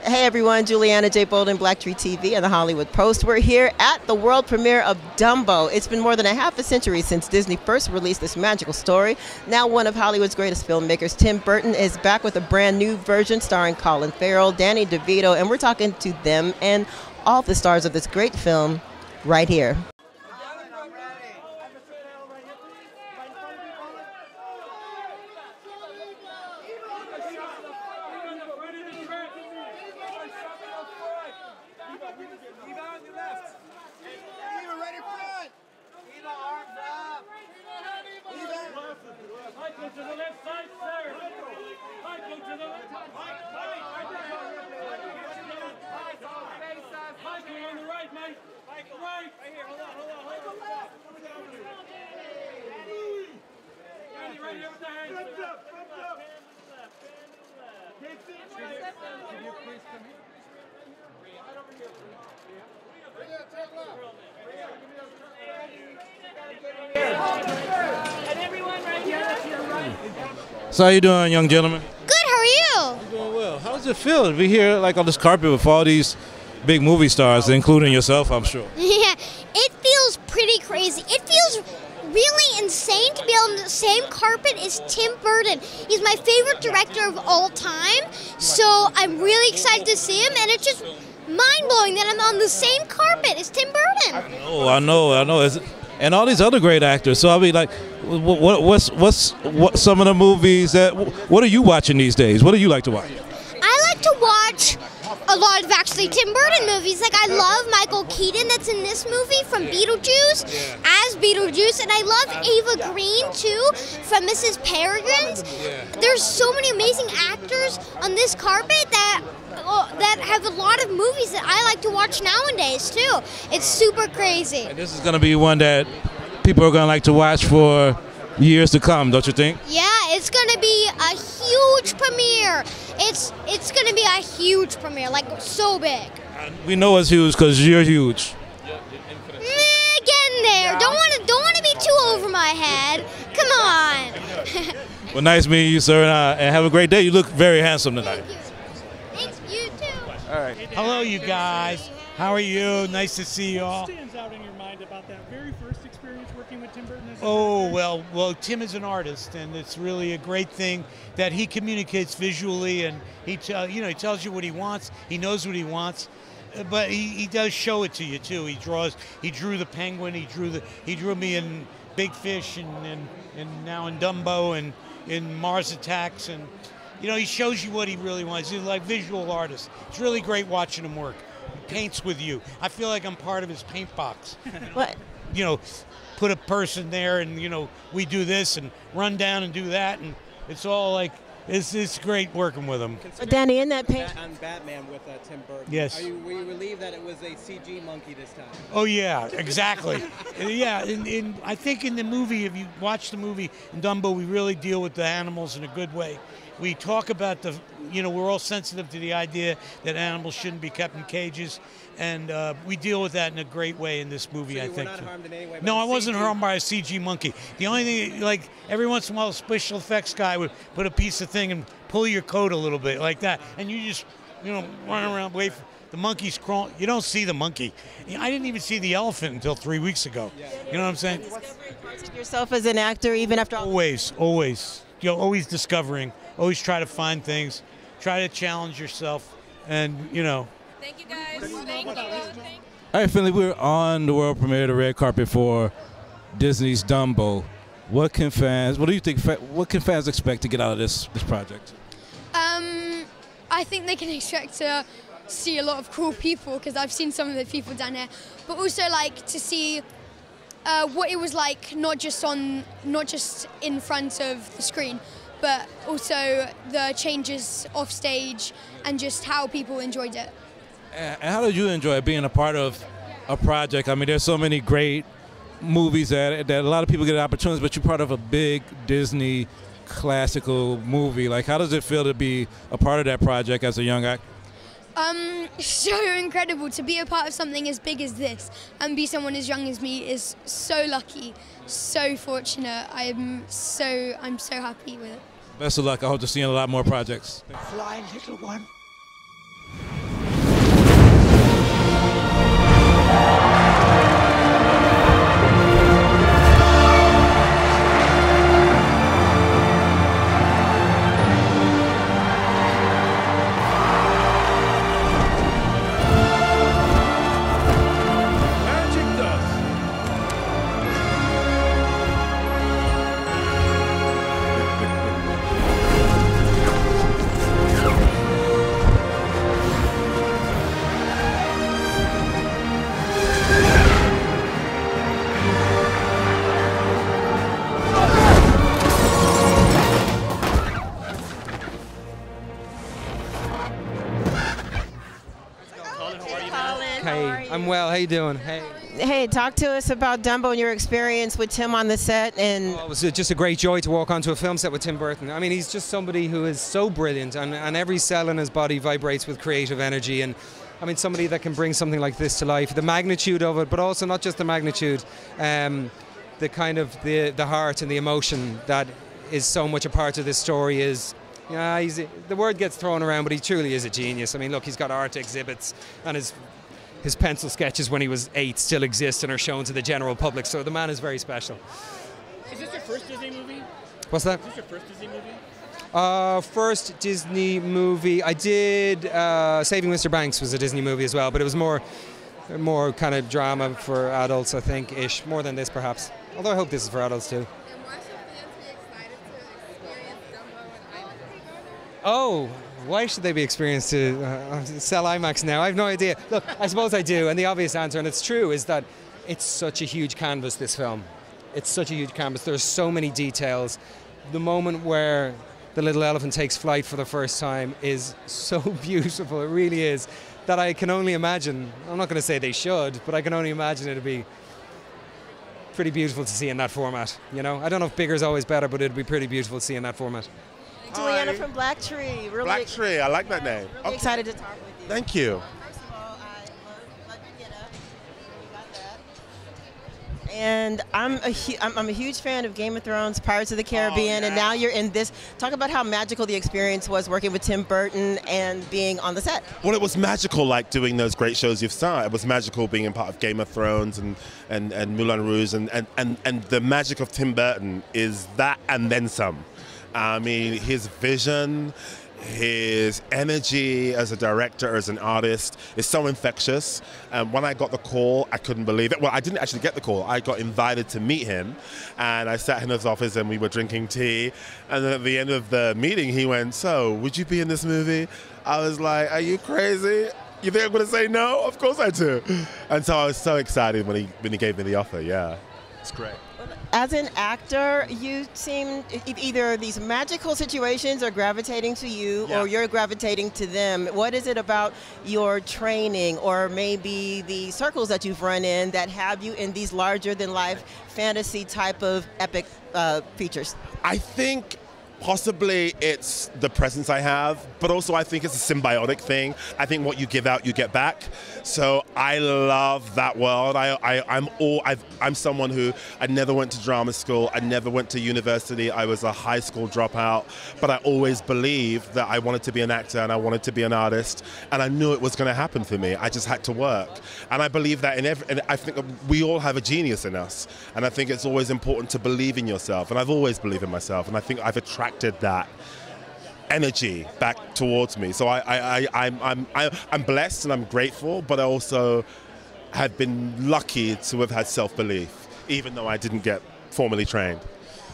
Hey everyone, Juliana J. Bolden, BLACKTREE TV and the Hollywood Post. We're here at the world premiere of Dumbo. It's been more than a half a century since Disney first released this magical story. Now one of Hollywood's greatest filmmakers, Tim Burton, is back with a brand new version starring Colin Farrell, Danny DeVito, and we're talking to them and all the stars of this great film right here. To the left side, sir. Michael to the left. Michael on the right, mate. Michael, right. Right here. Hold on. Andy, right here with the hands. Front up. Can you please come here? Right over here. And everyone right here, that's your right. So how you doing, young gentlemen? Good, how are you? I'm doing well. How does it feel to be here like on this carpet with all these big movie stars, including yourself, I'm sure? Yeah, it feels pretty crazy. It feels really insane to be on the same carpet as Tim Burton. He's my favorite director of all time, so I'm really excited to see him, and it's just mind-blowing that I'm on the same carpet as Tim Burton. I know. And all these other great actors. So I mean, like, what's some of the movies that? What are you watching these days? What do you like to watch? I like to watch a lot of actually Tim Burton movies. Like I love Michael Keaton that's in this movie from Beetlejuice as Beetlejuice, and I love Ava Green too from Mrs. Peregrine's. There's so many amazing actors on this carpet that have a lot of movies that I like to watch nowadays too. It's super crazy. And this is going to be one that people are going to like to watch for years to come, don't you think? Yeah, it's going to be a huge premiere. It's going to be a huge premiere, like so big. We know it's huge because you're huge. Getting there. Don't want to be too over my head. Come on. Well, nice meeting you, sir, and have a great day. You look very handsome tonight. Thanks, you too. All right. Hello, you guys. How are you? Nice to see you all. What stands out in your mind about that very first experience working with Tim Burton? Oh, well, Tim is an artist, and it's really a great thing that he communicates visually, and he tells you what he wants. He knows what he wants, but he does show it to you too. He drew the penguin. He drew me in Big Fish, and now in Dumbo, and in Mars Attacks, and he shows you what he really wants. He's like a visual artist. It's really great watching him work. He paints with you. I feel like I'm part of his paint box. What? Put a person there, and we do this and run down and do that, and it's all like it's great working with him. Danny, in that paint on Batman with Tim Burton. Yes. Were you relieved that it was a CG monkey this time? Oh yeah, exactly. Yeah, I think in the movie, if you watch the movie in Dumbo, we really deal with the animals in a good way. We talk about we're all sensitive to the idea that animals shouldn't be kept in cages, and we deal with that in a great way in this movie, I think. Were not harmed in any way by No, I wasn't CG? harmed by a CG monkey. The only thing, like, every once in a while, a special effects guy would put a piece of thing and pull your coat a little bit like that, and you just, run around, wait for the monkey's crawling. You don't see the monkey. I didn't even see the elephant until 3 weeks ago. You know what I'm saying? discovering parts of yourself as an actor, even after all. Always. Always discovering. Always try to find things. Try to challenge yourself, and Thank you guys. Thank you. All right, Finley, we're on the world premiere of the red carpet for Disney's Dumbo. What do you think? What can fans expect to get out of this project? I think they can expect to see a lot of cool people, because I've seen some of the people down here, but also like to see what it was like, not just in front of the screen, but also the changes off stage and just how people enjoyed it. And how did you enjoy being a part of a project? I mean, there's so many great movies that a lot of people get opportunities, but you're part of a big Disney classical movie. Like, how does it feel to be a part of that project as a young actor? So incredible to be a part of something as big as this and be someone as young as me is so lucky, so fortunate. I'm so happy with it. Best of luck. I hope to see you in a lot more projects. Flying little one. Hey, I'm well. How you doing? Hey. Hey, talk to us about Dumbo and your experience with Tim on the set. And Well, it was just a great joy to walk onto a film set with Tim Burton. I mean, he's just somebody who is so brilliant, and every cell in his body vibrates with creative energy. And I mean, somebody that can bring something like this to life. The magnitude of it, but also not just the magnitude, the kind of the heart and the emotion that is so much a part of this story is. Yeah, the word gets thrown around, but he truly is a genius. I mean, look, he's got art exhibits, and his pencil sketches when he was 8 still exist and are shown to the general public. So the man is very special. Is this your first Disney movie? What's that? Is this your first Disney movie? First Disney movie. I did Saving Mr. Banks was a Disney movie as well, but it was more kind of drama for adults, I think, ish, more than this perhaps. Although I hope this is for adults too. Oh, why should they be experienced to sell IMAX now? I have no idea. Look, I suppose I do, and the obvious answer, and it's true, is that it's such a huge canvas, this film. It's such a huge canvas. There's so many details. The moment where the little elephant takes flight for the first time is so beautiful, it really is, that I can only imagine. I'm not going to say they should, but I can only imagine it'd be pretty beautiful to see in that format. You know, I don't know if bigger is always better, but it'd be pretty beautiful to see in that format. Juliana from BLACKTREE. Really, BLACKTREE, I like that name. Really excited to talk with you. Thank you. First of all, I love you get up. You got that. And I'm a huge fan of Game of Thrones, Pirates of the Caribbean, and now you're in this. Talk about how magical the experience was working with Tim Burton and being on the set. Well, it was magical, like doing those great shows you've seen. It was magical being a part of Game of Thrones and Moulin Rouge, and the magic of Tim Burton is that and then some. I mean, his vision, his energy as a director, as an artist, is so infectious. And when I got the call, I couldn't believe it. Well, I didn't actually get the call. I got invited to meet him, and I sat in his office and we were drinking tea. And then at the end of the meeting, he went, "So, would you be in this movie?" I was like, "Are you crazy? You think I'm going to say no? Of course I do." And so I was so excited when he gave me the offer. Yeah, it's great. As an actor, you seem either these magical situations are gravitating to you, or you're gravitating to them. What is it about your training, or maybe the circles that you've run in, that have you in these larger-than-life fantasy type of epic features? I think possibly it's the presence I have, but also I think it's a symbiotic thing. I think what you give out, you get back. So I love that world. I'm someone who, I never went to drama school. I never went to university. I was a high school dropout, but I always believed that I wanted to be an actor and I wanted to be an artist, and I knew it was going to happen for me. I just had to work. And I believe that and I think we all have a genius in us. And I think it's always important to believe in yourself. And I've always believed in myself. And I think I've attracted that energy back towards me. So I'm blessed and I'm grateful, but I also have been lucky to have had self-belief, even though I didn't get formally trained.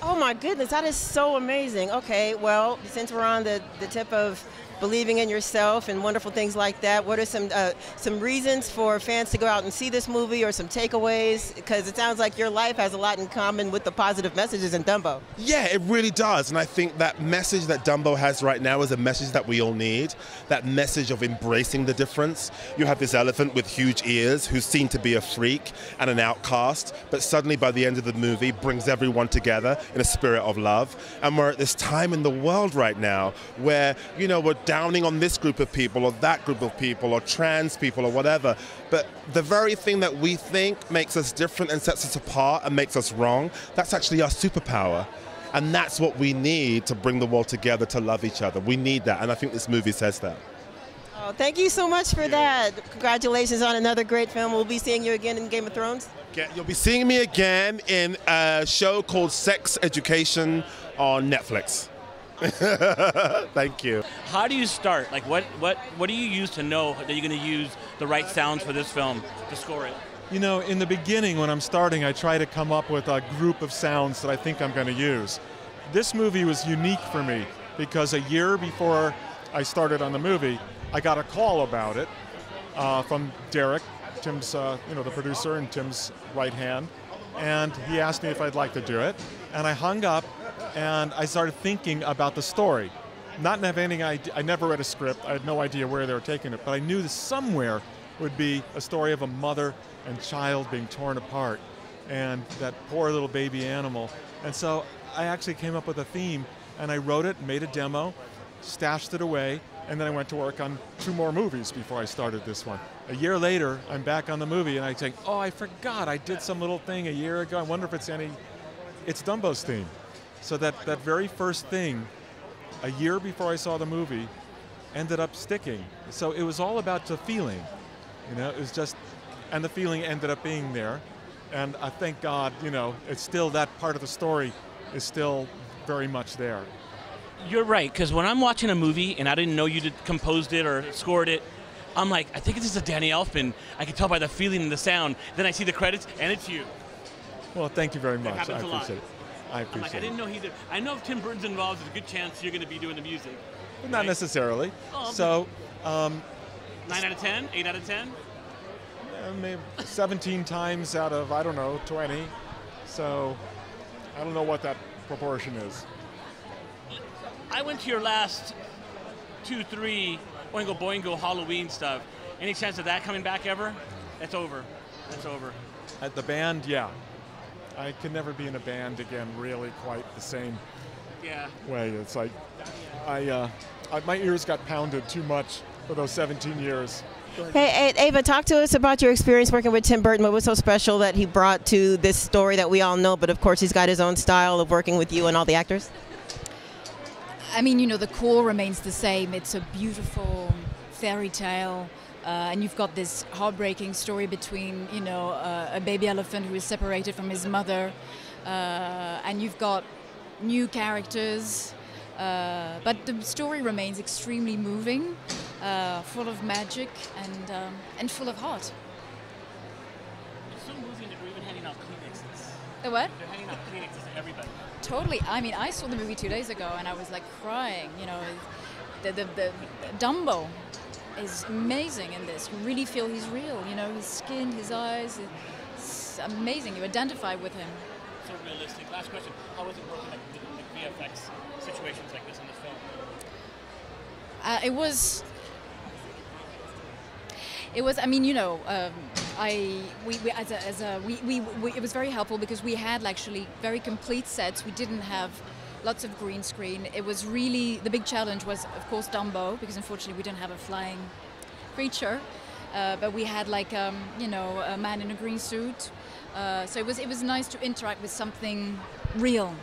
Oh my goodness, that is so amazing. Okay, well, since we're on the tip of believing in yourself and wonderful things like that, what are some reasons for fans to go out and see this movie, or some takeaways? Because it sounds like your life has a lot in common with the positive messages in Dumbo. Yeah, it really does. And I think that message that Dumbo has right now is a message that we all need. That message of embracing the difference. You have this elephant with huge ears who's seen to be a freak and an outcast, but suddenly by the end of the movie brings everyone together in a spirit of love. And we're at this time in the world right now where, you know, we're downing on this group of people or that group of people or trans people or whatever. But the very thing that we think makes us different and sets us apart and makes us wrong, that's actually our superpower. And that's what we need to bring the world together, to love each other. We need that, and I think this movie says that. Oh, thank you so much for that. Congratulations on another great film. We'll be seeing you again in Game of Thrones. You'll be seeing me again in a show called Sex Education on Netflix. Thank you. How do you start? Like, what do you use to know that you're going to use the right sounds for this film to score it? You know, in the beginning when I'm starting, I try to come up with a group of sounds that I think I'm going to use. This movie was unique for me because a year before I started on the movie, I got a call about it from Derek, Tim's, the producer and Tim's right hand, and he asked me if I'd like to do it, and I hung up and I started thinking about the story. Not having any idea, I never read a script, I had no idea where they were taking it, but I knew that somewhere would be a story of a mother and child being torn apart, and that poor little baby animal. And so I actually came up with a theme, and I wrote it, made a demo, stashed it away, and then I went to work on 2 more movies before I started this one. A year later, I'm back on the movie, and I think, oh, I forgot, I did some little thing a year ago. I wonder if it's it's Dumbo's theme. So that very first thing, a year before I saw the movie, ended up sticking. So it was all about the feeling, you know, it was just, and the feeling ended up being there. And I thank God, you know, it's still, that part of the story is still very much there. You're right, because when I'm watching a movie and I didn't know you composed it or scored it, I'm like, I think this is a Danny Elfman. I can tell by the feeling and the sound. Then I see the credits, and it's you. Well, thank you very much. Happens I appreciate it. I appreciate I didn't know he did. I know if Tim Burton's involved, there's a good chance you're going to be doing the music. But not necessarily. Oh, so, 9 out of 10? 8 out of 10? Maybe 17 times out of, I don't know, 20. So, I don't know what that proportion is. I went to your last 2, 3 Oingo Boingo Halloween stuff. Any chance of that coming back ever? That's over. That's over. At the band, yeah. I can never be in a band again really quite the same way. It's like, my ears got pounded too much for those 17 years. Hey, Ava, talk to us about your experience working with Tim Burton. What was so special that he brought to this story that we all know, but of course he's got his own style of working with you and all the actors? I mean, you know, the core remains the same. It's a beautiful fairy tale, and you've got this heartbreaking story between, you know, a baby elephant who is separated from his mother, and you've got new characters, but the story remains extremely moving, full of magic, and full of heart. It's so moving that we're even handing out Kleenexes. The what? They're handing out Kleenexes to everybody. Totally. I mean, I saw the movie 2 days ago, and I was like crying. You know, the Dumbo is amazing in this. You really feel he's real. You know, his skin, his eyes. It's amazing. You identify with him. So realistic. Last question: how was it working like VFX situations like this in this film? It was. I mean, you know, it was very helpful because we had actually very complete sets. We didn't have lots of green screen. It was really, the big challenge was, of course, Dumbo, because unfortunately we didn't have a flying creature. But we had like, you know, a man in a green suit. So it was nice to interact with something real.